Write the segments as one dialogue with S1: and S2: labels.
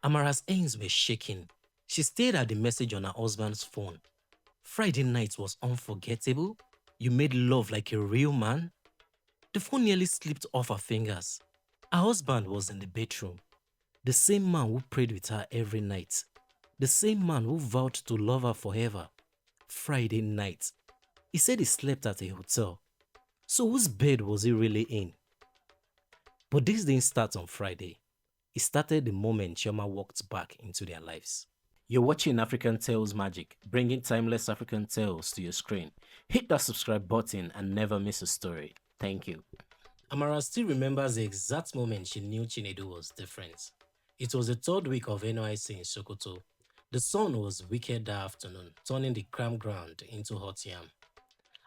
S1: Amara's hands were shaking. She stared at the message on her husband's phone. Friday night was unforgettable. You made love like a real man. The phone nearly slipped off her fingers. Her husband was in the bedroom. The same man who prayed with her every night. The same man who vowed to love her forever. Friday night. He said he slept at a hotel. So whose bed was he really in? But this didn't start on Friday. It started the moment Chioma walked back into their lives. You're watching African Tales Magic, bringing timeless African tales to your screen. Hit that subscribe button and never miss a story. Thank you. Amara still remembers the exact moment she knew Chinedu was different. It was the third week of NYSC in Sokoto. The sun was wicked that afternoon, turning the campground into hot yam.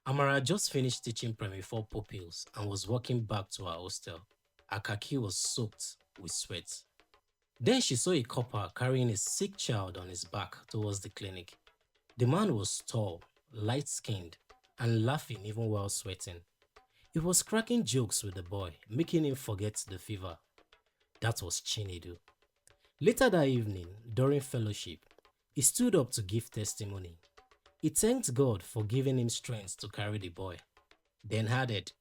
S1: Amara had just finished teaching Primary 4 pupils and was walking back to her hostel. Her khaki was soaked with sweat. Then she saw a copper carrying a sick child on his back towards the clinic. The man was tall, light-skinned, and laughing even while sweating. He was cracking jokes with the boy, making him forget the fever. That was Chinedu. Later that evening, during fellowship, he stood up to give testimony. He thanked God for giving him strength to carry the boy, then added,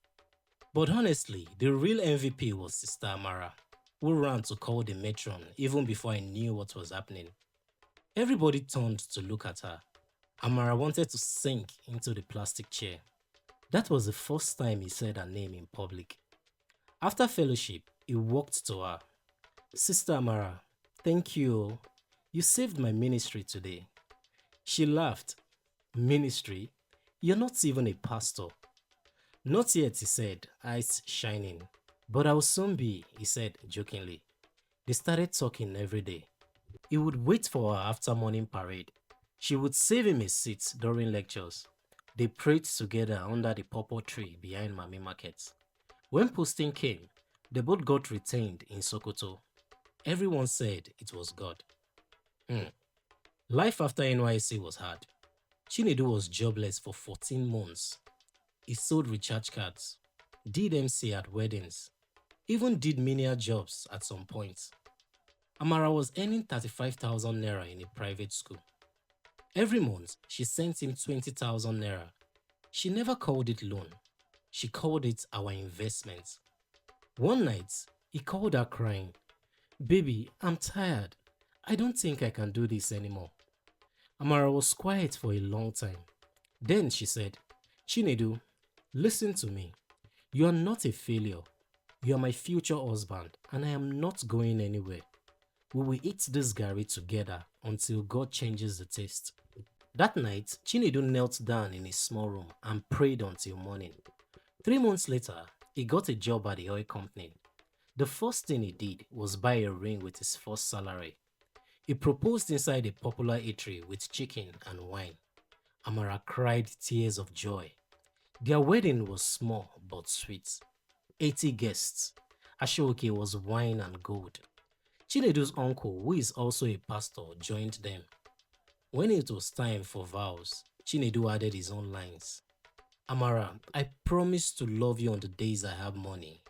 S1: "But honestly, the real MVP was Sister Amara, who ran to call the matron even before I knew what was happening." Everybody turned to look at her. Amara wanted to sink into the plastic chair. That was the first time he said her name in public. After fellowship, he walked to her. "Sister Amara, thank you. You saved my ministry today." She laughed. "Ministry? You're not even a pastor." "Not yet," he said, eyes shining. "But I'll soon be," he said jokingly. They started talking every day. He would wait for her after morning parade. She would save him a seat during lectures. They prayed together under the pawpaw tree behind Mami Market. When posting came, they both got retained in Sokoto. Everyone said it was God. Life after NYSC was hard. Chinedu was jobless for 14 months. He sold recharge cards, did MC at weddings, even did menial jobs at some point. Amara was earning 35,000 naira in a private school. Every month, she sent him 20,000 naira. She never called it loan. She called it our investment. One night, he called her crying, "Baby, I'm tired. I don't think I can do this anymore." Amara was quiet for a long time. Then she said, "Chinedu, listen to me. You are not a failure. You are my future husband and I am not going anywhere. We will eat this garri together until God changes the taste." That night, Chinedu knelt down in his small room and prayed until morning. 3 months later, he got a job at the oil company. The first thing he did was buy a ring with his first salary. He proposed inside a popular eatery with chicken and wine. Amara cried tears of joy. Their wedding was small but sweet. 80 guests. Ashoke was wine and gold. Chinedu's uncle, who is also a pastor, joined them. When it was time for vows, Chinedu added his own lines. "Amara, I promise to love you on the days I have money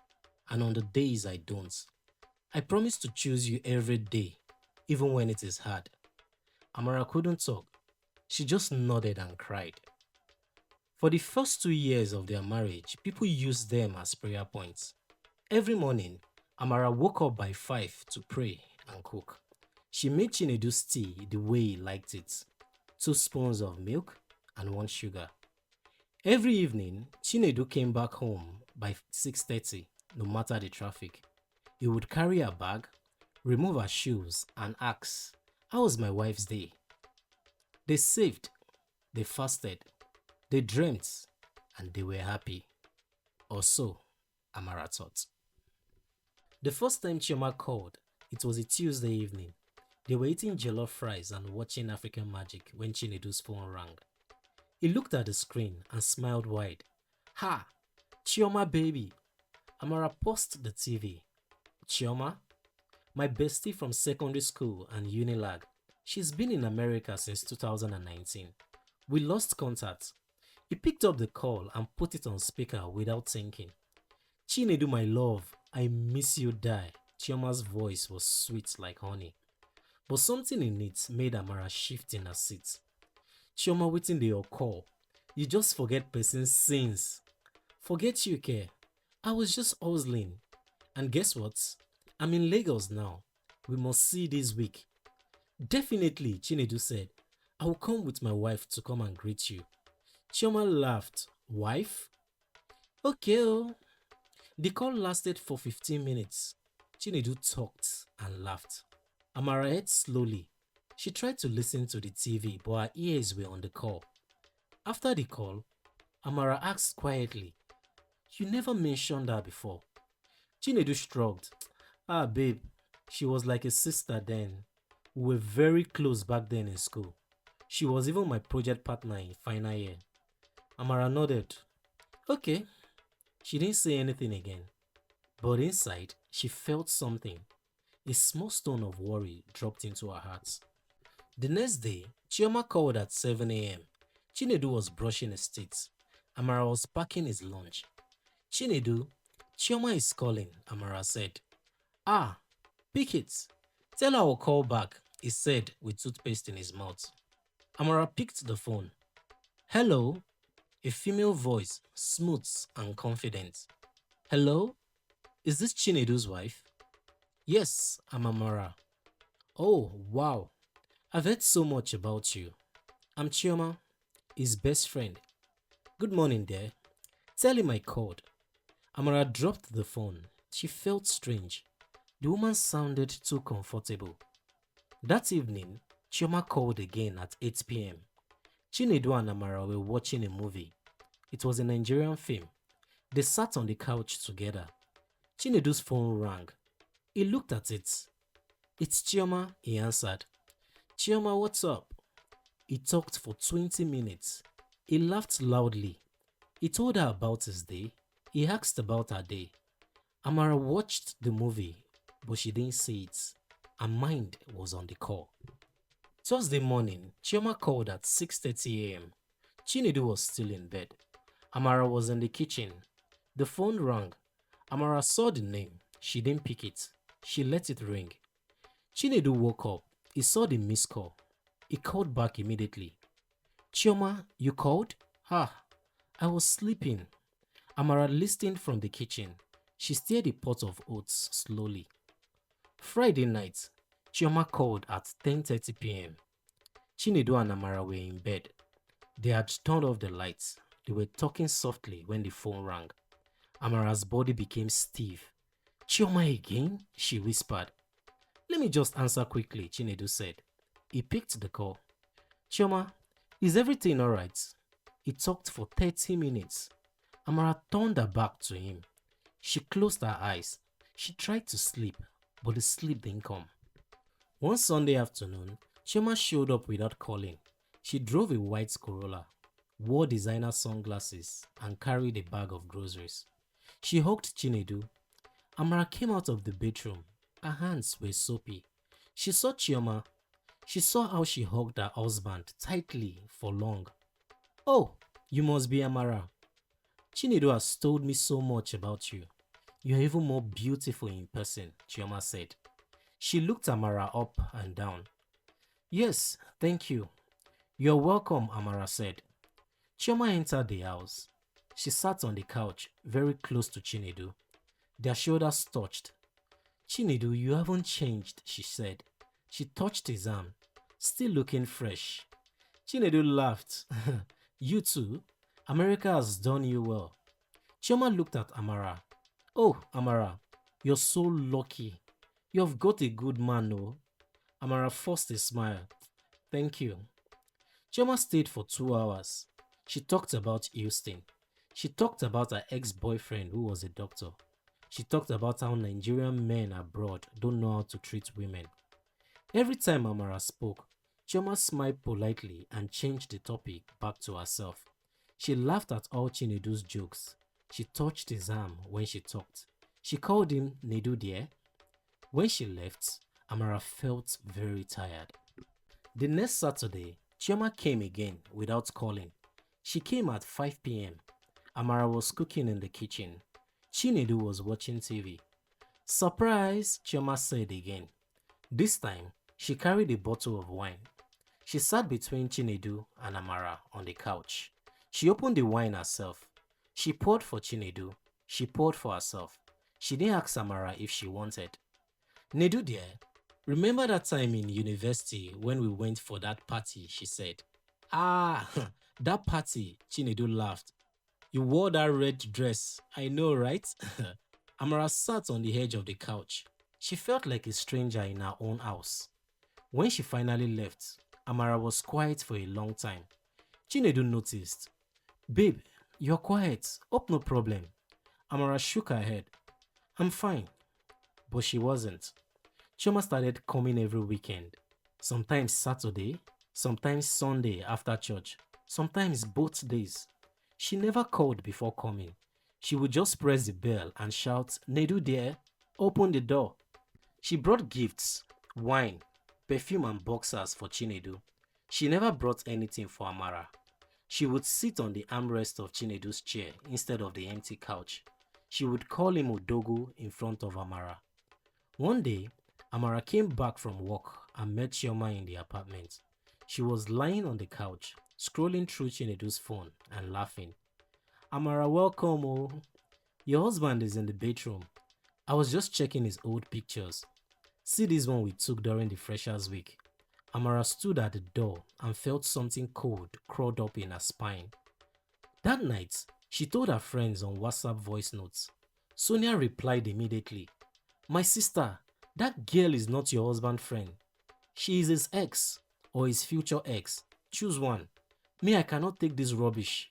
S1: and on the days I don't. I promise to choose you every day, even when it is hard." Amara couldn't talk. She just nodded and cried. For the first 2 years of their marriage, people used them as prayer points. Every morning, Amara woke up by 5 to pray and cook. She made Chinedu's tea the way he liked it. 2 spoons of milk and 1 sugar. Every evening, Chinedu came back home by 6:30, no matter the traffic. He would carry her bag, remove her shoes, and ask, "How was my wife's day?" They saved, they fasted, they dreamt, and they were happy. Or so Amara thought. The first time Chioma called, it was a Tuesday evening. They were eating jollof fries and watching African Magic when Chinedu's phone rang. He looked at the screen and smiled wide. "Ha! Chioma baby!" Amara paused the TV. "Chioma? My bestie from secondary school and Unilag. She's been in America since 2019. We lost contact." He picked up the call and put it on speaker without thinking. "Chinedu, my love, I miss you die." Chioma's voice was sweet like honey. But something in it made Amara shift in her seat. Chioma waiting dey your call. You just forget person's sins. Forget you care. I was just hustling. And guess what? I'm in Lagos now. We must see this week. Definitely, Chinedu said. I will come with my wife to come and greet you. Chioma laughed. Wife? Okay. Oh. The call lasted for 15 minutes. Chinedu talked and laughed. Amara ate slowly. She tried to listen to the TV, but her ears were on the call. After the call, Amara asked quietly, You never mentioned her before. Chinedu shrugged. Ah, babe, she was like a sister then. We were very close back then in school. She was even my project partner in final year. Amara nodded. Okay. She didn't say anything again. But inside, she felt something. A small stone of worry dropped into her heart. The next day, Chioma called at 7 a.m. Chinedu was brushing his teeth. Amara was packing his lunch. Chinedu, Chioma is calling, Amara said. Ah, pick it. Tell her I'll call back, he said with toothpaste in his mouth. Amara picked the phone. Hello, a female voice, smooth and confident. Hello, is this Chinedu's wife? Yes, I'm Amara. Oh, wow. I've heard so much about you. I'm Chioma, his best friend. Good morning, dear. Tell him I called. Amara dropped the phone. She felt strange. The woman sounded too comfortable. That evening, Chioma called again at 8 p.m. Chinedu and Amara were watching a movie. It was a Nigerian film. They sat on the couch together. Chinedu's phone rang. He looked at it. It's Chioma, he answered. Chioma, what's up? He talked for 20 minutes. He laughed loudly. He told her about his day. He asked about her day. Amara watched the movie, but she didn't see it. Her mind was on the call. Thursday morning, Chioma called at 6:30 a.m. Chinedu was still in bed. Amara was in the kitchen. The phone rang. Amara saw the name. She didn't pick it. She let it ring. Chinedu woke up. He saw the missed call. He called back immediately. Chioma, you called? Ah, I was sleeping. Amara listened from the kitchen. She stirred a pot of oats slowly. Friday night, Chioma called at 10:30 p.m. Chinedu and Amara were in bed. They had turned off the lights. They were talking softly when the phone rang. Amara's body became stiff. Chioma again? She whispered. Let me just answer quickly, Chinedu said. He picked the call. Chioma, is everything alright? He talked for 30 minutes. Amara turned her back to him. She closed her eyes. She tried to sleep, but the sleep didn't come. One Sunday afternoon, Chioma showed up without calling. She drove a white Corolla, wore designer sunglasses, and carried a bag of groceries. She hugged Chinedu. Amara came out of the bedroom. Her hands were soapy. She saw Chioma. She saw how she hugged her husband tightly for long. Oh, you must be Amara. Chinedu has told me so much about you. You're even more beautiful in person, Chioma said. She looked Amara up and down. Yes, thank you. You're welcome, Amara said. Chioma entered the house. She sat on the couch, very close to Chinedu. Their shoulders touched. Chinedu, you haven't changed, she said. She touched his arm, still looking fresh. Chinedu laughed. You too? America has done you well. Chioma looked at Amara. Oh, Amara, you're so lucky. You've got a good man, no? Amara forced a smile. Thank you. Chioma stayed for 2 hours. She talked about Houston. She talked about her ex-boyfriend who was a doctor. She talked about how Nigerian men abroad don't know how to treat women. Every time Amara spoke, Chioma smiled politely and changed the topic back to herself. She laughed at all Chinedu's jokes. She touched his arm when she talked. She called him Nedu dear. When she left, Amara felt very tired. The next Saturday, Chioma came again without calling. She came at 5 p.m. Amara was cooking in the kitchen. Chinedu was watching TV. Surprise, Chioma said again. This time, She carried a bottle of wine. She sat between Chinedu and Amara on the couch. She opened the wine herself. She poured for Chinedu. She poured for herself. She didn't ask Amara if she wanted. Nedu dear, remember that time in university when we went for that party, she said. Ah, that party, Chinedu laughed. You wore that red dress, I know, right? Amara sat on the edge of the couch. She felt like a stranger in her own house. When she finally left, Amara was quiet for a long time. Chinedu noticed. Babe, you're quiet. Hope no problem. Amara shook her head. I'm fine. But she wasn't. Chioma started coming every weekend. Sometimes Saturday, sometimes Sunday after church, sometimes both days. She never called before coming. She would just press the bell and shout, Nedu dear, open the door. She brought gifts, wine, perfume and boxers for Chinedu. She never brought anything for Amara. She would sit on the armrest of Chinedu's chair instead of the empty couch. She would call him Odogu in front of Amara. One day, Amara came back from work and met Chioma in the apartment. She was lying on the couch, scrolling through Chinedu's phone and laughing. Amara, welcome, oh. Your husband is in the bedroom. I was just checking his old pictures. See this one we took during the Freshers Week. Amara stood at the door and felt something cold crawled up in her spine. That night, she told her friends on WhatsApp voice notes. Sonia replied immediately. My sister, that girl is not your husband's friend. She is his ex or his future ex. Choose one. Me, I cannot take this rubbish.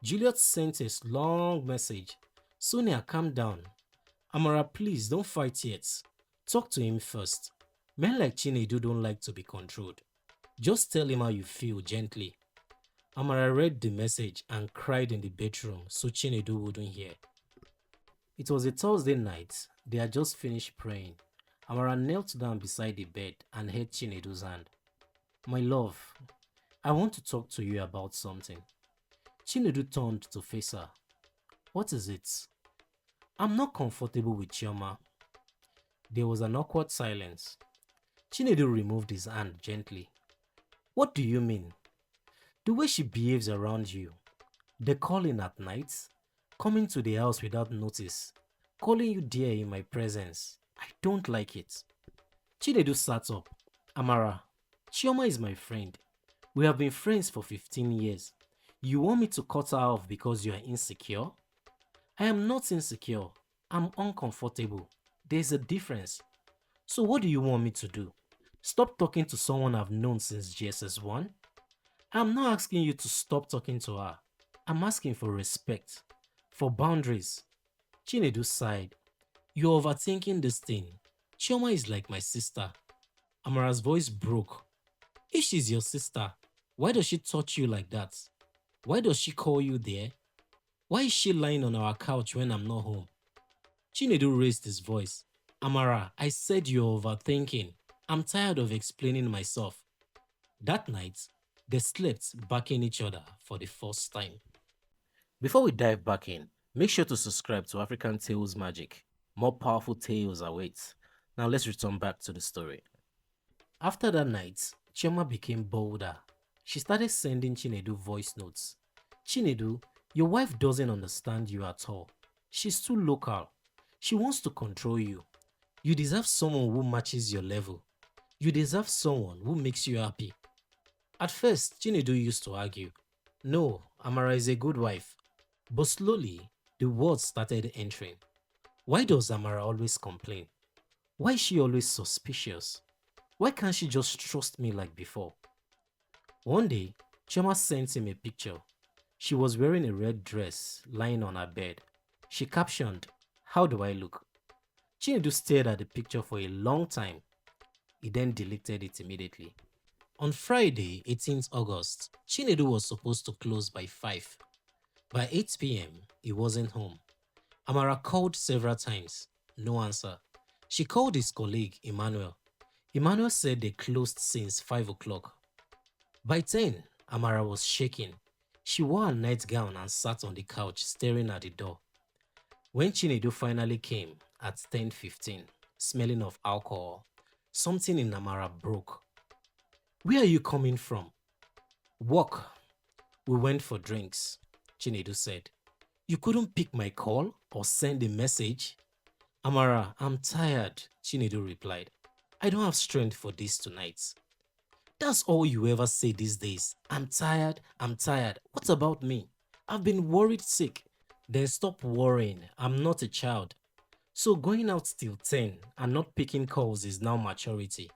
S1: Juliet sent a long message. Sonia, calm down. Amara, please don't fight yet. Talk to him first. Men like Chinedu don't like to be controlled. Just tell him how you feel gently. Amara read the message and cried in the bedroom so Chinedu wouldn't hear. It was a Thursday night. They had just finished praying. Amara knelt down beside the bed and held Chinedu's hand. My love, I want to talk to you about something. Chinedu turned to face her. What is it? I'm not comfortable with Chioma. There was an awkward silence. Chinedu removed his hand gently. What do you mean? The way she behaves around you. The calling at night, coming to the house without notice, calling you dear in my presence. I don't like it. Chinedu sat up. Amara, Chioma is my friend. We have been friends for 15 years. You want me to cut her off because you are insecure? I am not insecure. I'm uncomfortable. There's a difference. So what do you want me to do? Stop talking to someone I've known since GSS1? I'm not asking you to stop talking to her. I'm asking for respect, for boundaries. Chinedu sighed. You're overthinking this thing. Chioma is like my sister. Amara's voice broke. If she's your sister, why does she touch you like that? Why does she call you there? Why is she lying on our couch when I'm not home? Chinedu raised his voice. Amara, I said you're overthinking. I'm tired of explaining myself. That night, they slept backing each other for the first time. Before we dive back in, make sure to subscribe to African Tales Magic. More powerful tales await. Now let's return back to the story. After that night, Chioma became bolder. She started sending Chinedu voice notes. Chinedu, your wife doesn't understand you at all. She's too local. She wants to control you. You deserve someone who matches your level. You deserve someone who makes you happy. At first, Chinedu used to argue. No, Amara is a good wife. But slowly, the words started entering. Why does Amara always complain? Why is she always suspicious? Why can't she just trust me like before? One day, Chioma sent him a picture. She was wearing a red dress, lying on her bed. She captioned, How do I look? Chinedu stared at the picture for a long time. He then deleted it immediately. On Friday, 18th August, Chinedu was supposed to close by 5. By 8 p.m., he wasn't home. Amara called several times. No answer. She called his colleague, Emmanuel. Emmanuel said they closed since 5 o'clock. By 10, Amara was shaking. She wore a nightgown and sat on the couch staring at the door. When Chinedu finally came at 10:15, smelling of alcohol, Something in Amara broke. Where are you coming from? Work. We went for drinks, Chinedu said. You couldn't pick my call or send a message? Amara, I'm tired, Chinedu replied. I don't have strength for this tonight. That's all you ever say these days. I'm tired, I'm tired. What about me? I've been worried sick. Then stop worrying. I'm not a child. So going out till 10 and not picking calls is now maturity.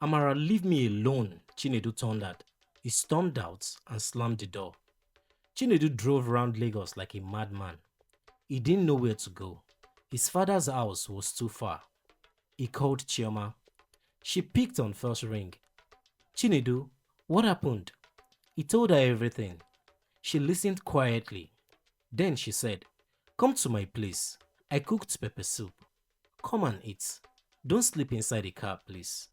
S1: Amara, leave me alone, Chinedu thundered. He stormed out and slammed the door. Chinedu drove around Lagos like a madman. He didn't know where to go. His father's house was too far. He called Chioma. She picked on first ring. Chinedu, what happened? He told her everything. She listened quietly. Then she said, come to my place. I cooked pepper soup. Come and eat. Don't sleep inside the car, please.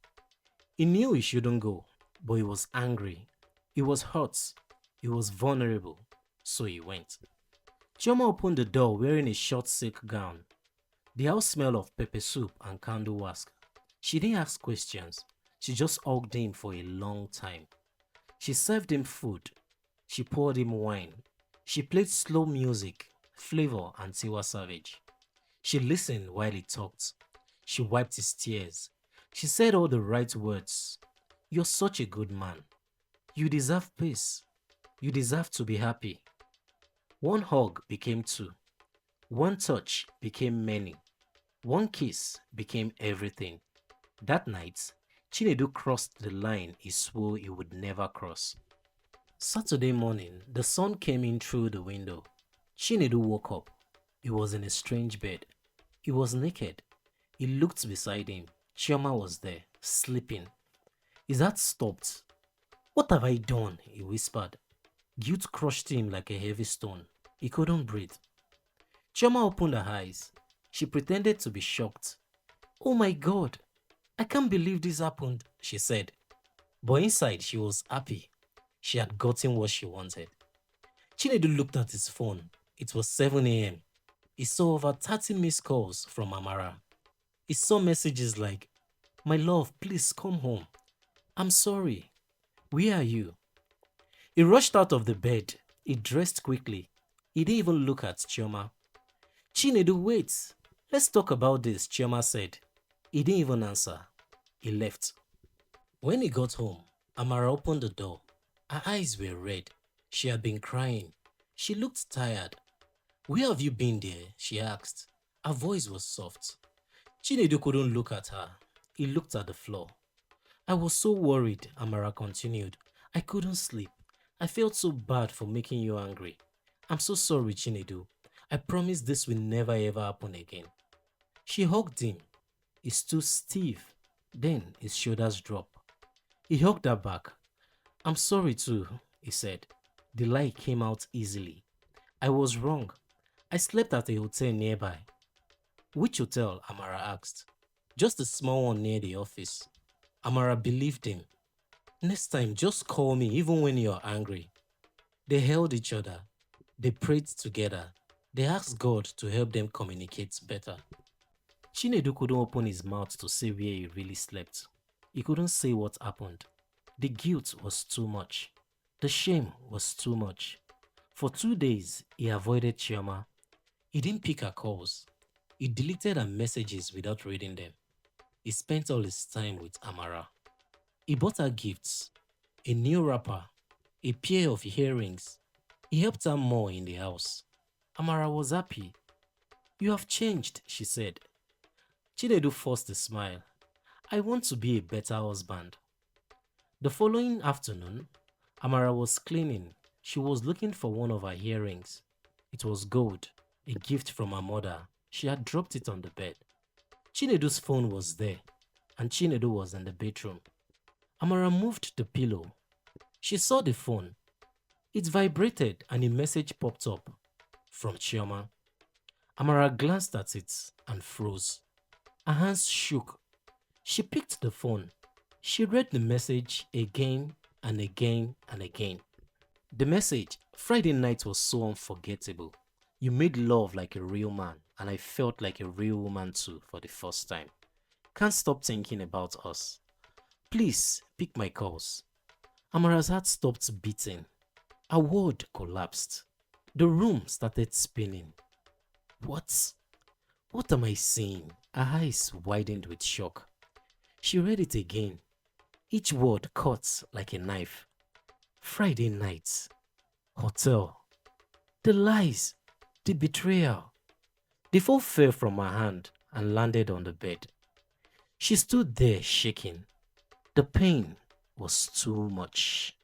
S1: He knew he shouldn't go, but he was angry. He was hurt. He was vulnerable. So he went. Chioma opened the door wearing a short silk gown. The house smelled of pepper soup and candle wax. She didn't ask questions. She just hugged him for a long time. She served him food. She poured him wine. She played slow music, Flavor and Tiwa Savage. She listened while he talked. She wiped his tears. She said all the right words. You're such a good man. You deserve peace. You deserve to be happy. One hug became two. One touch became many. One kiss became everything. That night, Chinedu crossed the line he swore he would never cross. Saturday morning, the sun came in through the window. Chinedu woke up. He was in a strange bed. He was naked. He looked beside him. Chioma was there, sleeping. His heart stopped. What have I done? He whispered. Guilt crushed him like a heavy stone. He couldn't breathe. Chioma opened her eyes. She pretended to be shocked. Oh my God, I can't believe this happened, she said. But inside she was happy. She had gotten what she wanted. Chinedu looked at his phone. It was 7 a.m. He saw over 30 missed calls from Amara. He saw messages like, my love, please come home. I'm sorry. Where are you? He rushed out of the bed. He dressed quickly. He didn't even look at Chioma. Chinedu, wait. Let's talk about this, Chioma said. He didn't even answer. He left. When he got home, Amara opened the door. Her eyes were red. She had been crying. She looked tired. Where have you been, dear? She asked. Her voice was soft. Chinedu couldn't look at her. He looked at the floor. I was so worried, Amara continued. I couldn't sleep. I felt so bad for making you angry. I'm so sorry, Chinedu. I promise this will never ever happen again. She hugged him. He stood stiff. Then his shoulders dropped. He hugged her back. I'm sorry too, he said. The lie came out easily. I was wrong. I slept at a hotel nearby. Which hotel? Amara asked. Just a small one near the office. Amara believed him. Next time, just call me even when you're angry. They held each other. They prayed together. They asked God to help them communicate better. Chinedu couldn't open his mouth to say where he really slept. He couldn't say what happened. The guilt was too much. The shame was too much. For 2 days, he avoided Chioma. He didn't pick her calls. He deleted her messages without reading them. He spent all his time with Amara. He bought her gifts, a new wrapper, a pair of earrings. He helped her more in the house. Amara was happy. You have changed, she said. Chinedu forced a smile. I want to be a better husband. The following afternoon, Amara was cleaning. She was looking for one of her earrings. It was gold, a gift from her mother. She had dropped it on the bed. Chinedu's phone was there, and Chinedu was in the bedroom. Amara moved the pillow. She saw the phone. It vibrated and a message popped up from Chioma. Amara glanced at it and froze. Her hands shook. She picked the phone. She read the message again and again and again. The message, Friday night was so unforgettable. You made love like a real man, and I felt like a real woman too for the first time. Can't stop thinking about us. Please pick my calls. Amara's heart stopped beating. Her world collapsed. The room started spinning. What? What am I seeing? Her eyes widened with shock. She read it again. Each word cut like a knife. Friday night. Hotel. The lies. The betrayal. The phone fell from her hand and landed on the bed. She stood there shaking. The pain was too much.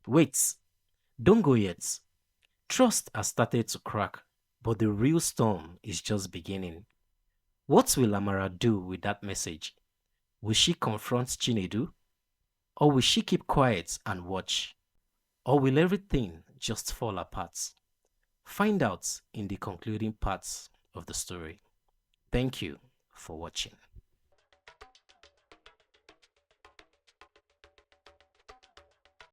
S1: Wait, don't go yet. Trust has started to crack, but the real storm is just beginning. What will Amara do with that message? Will she confront Chinedu? Or will she keep quiet and watch? Or will everything just fall apart? Find out in the concluding parts of the story. Thank you for watching.